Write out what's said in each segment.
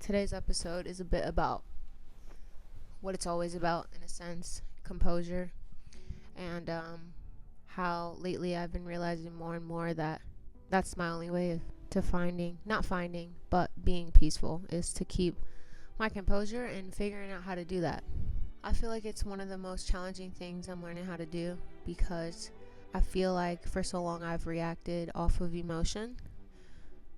Today's episode is a bit about what it's always about, in a sense, composure, and how lately I've been realizing more and more that that's my only way to but being peaceful, is to keep my composure and figuring out how to do that. I feel like it's one of the most challenging things I'm learning how to do, because I feel like for so long I've reacted off of emotion,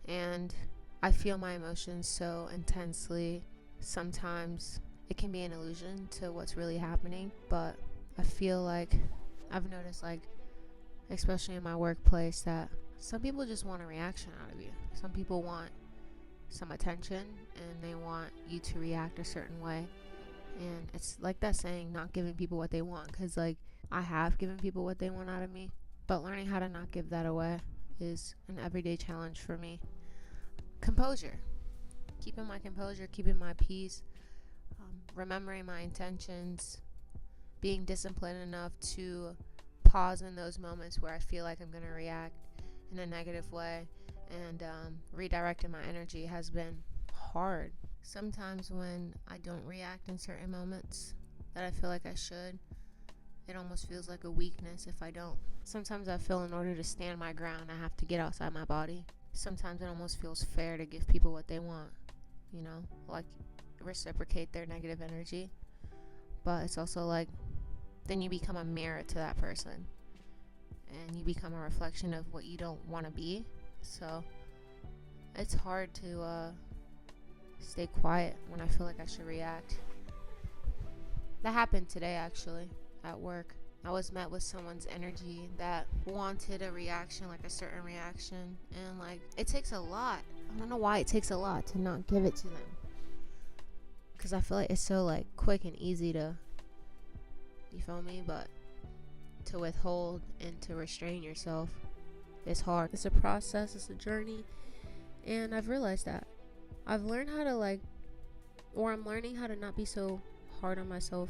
and I feel my emotions so intensely. Sometimes it can be an illusion to what's really happening, but I feel like I've noticed, like, especially in my workplace, that some people just want a reaction out of you. Some people want some attention and they want you to react a certain way. And it's like that saying, not giving people what they want, because like I have given people what they want out of me, but learning how to not give that away is an everyday challenge for me. Composure, keeping my composure, keeping my peace, remembering my intentions, being disciplined enough to pause in those moments where I feel like I'm going to react in a negative way, and redirecting my energy has been hard. Sometimes when I don't react in certain moments that I feel like I should, it almost feels like a weakness if I don't. Sometimes I feel in order to stand my ground, I have to get outside my body. Sometimes it almost feels fair to give people what they want, like reciprocate their negative energy. But it's also like, then you become a mirror to that person, and you become a reflection of what you don't want to be. So it's hard to stay quiet when I feel like I should react. That happened today, actually, at work. I was met with someone's energy that wanted a reaction, like a certain reaction, and like it takes a lot. I don't know why it takes a lot to not give it to them, because I feel like it's so like quick and easy to, you feel me, but to withhold and to restrain yourself is hard. It's a process, it's a journey, and I've realized that. I've learned how to I'm learning how to not be so hard on myself.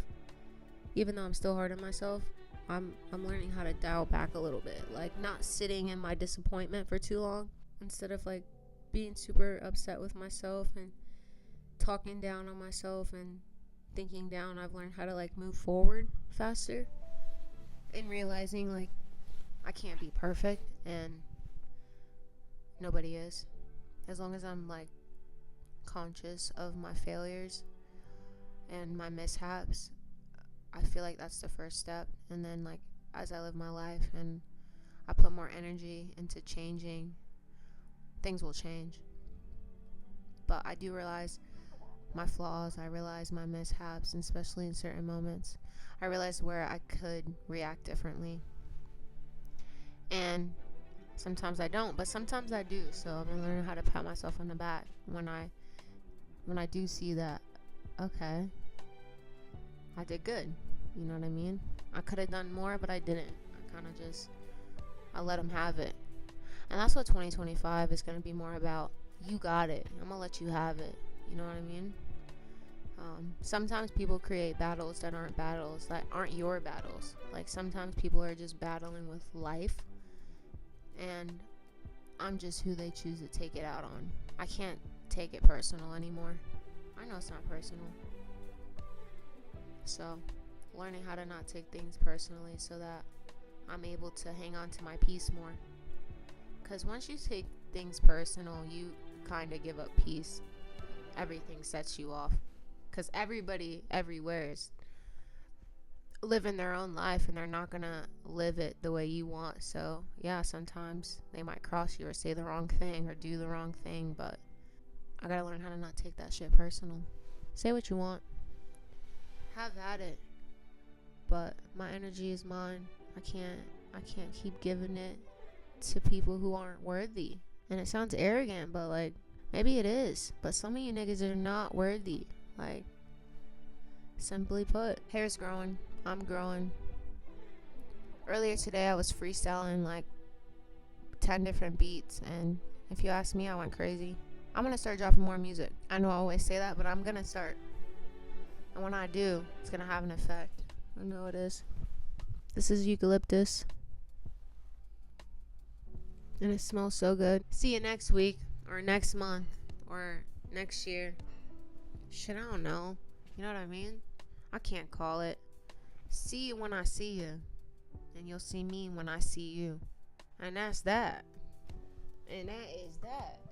Even though I'm still hard on myself, I'm learning how to dial back a little bit, like not sitting in my disappointment for too long. Instead of like being super upset with myself and talking down on myself and thinking down, I've learned how to like move forward faster, and realizing like I can't be perfect, and nobody is. As long as I'm like conscious of my failures and my mishaps, I feel like that's the first step. And then like as I live my life and I put more energy into changing, things will change. But I do realize my flaws, I realize my mishaps, and especially in certain moments I realize where I could react differently. And sometimes I don't, but sometimes I do. So I've been learning how to pat myself on the back when I do see that, okay, I did good. You know what I mean? I could have done more, but I didn't. I let them have it. And that's what 2025 is going to be more about. You got it. I'm going to let you have it. You know what I mean? Sometimes people create battles that aren't your battles. Like sometimes people are just battling with life, and I'm just who they choose to take it out on. I can't take it personal anymore. I know it's not personal. So learning how to not take things personally so that I'm able to hang on to my peace more. Because once you take things personal, you kind of give up peace. Everything sets you off. Because everybody everywhere is living their own life, and they're not going to live it the way you want. So yeah, sometimes they might cross you or say the wrong thing or do the wrong thing, but I got to learn how to not take that shit personal. Say what you want. Have at it. But my energy is mine. I can't keep giving it to people who aren't worthy. And it sounds arrogant, but like maybe it is. But some of you niggas are not worthy. Like, simply put, hair's growing. I'm growing. Earlier today I was freestyling like 10 different beats, and if you ask me, I went crazy. I'm gonna start dropping more music. I know I always say that, but I'm gonna start. And when I do, it's gonna have an effect. I know it is. This is eucalyptus, and it smells so good. See you next week, or next month, or next year. Shit, I don't know. You know what I mean? I can't call it. See you when I see you, and you'll see me when I see you. And that's that. And that is that.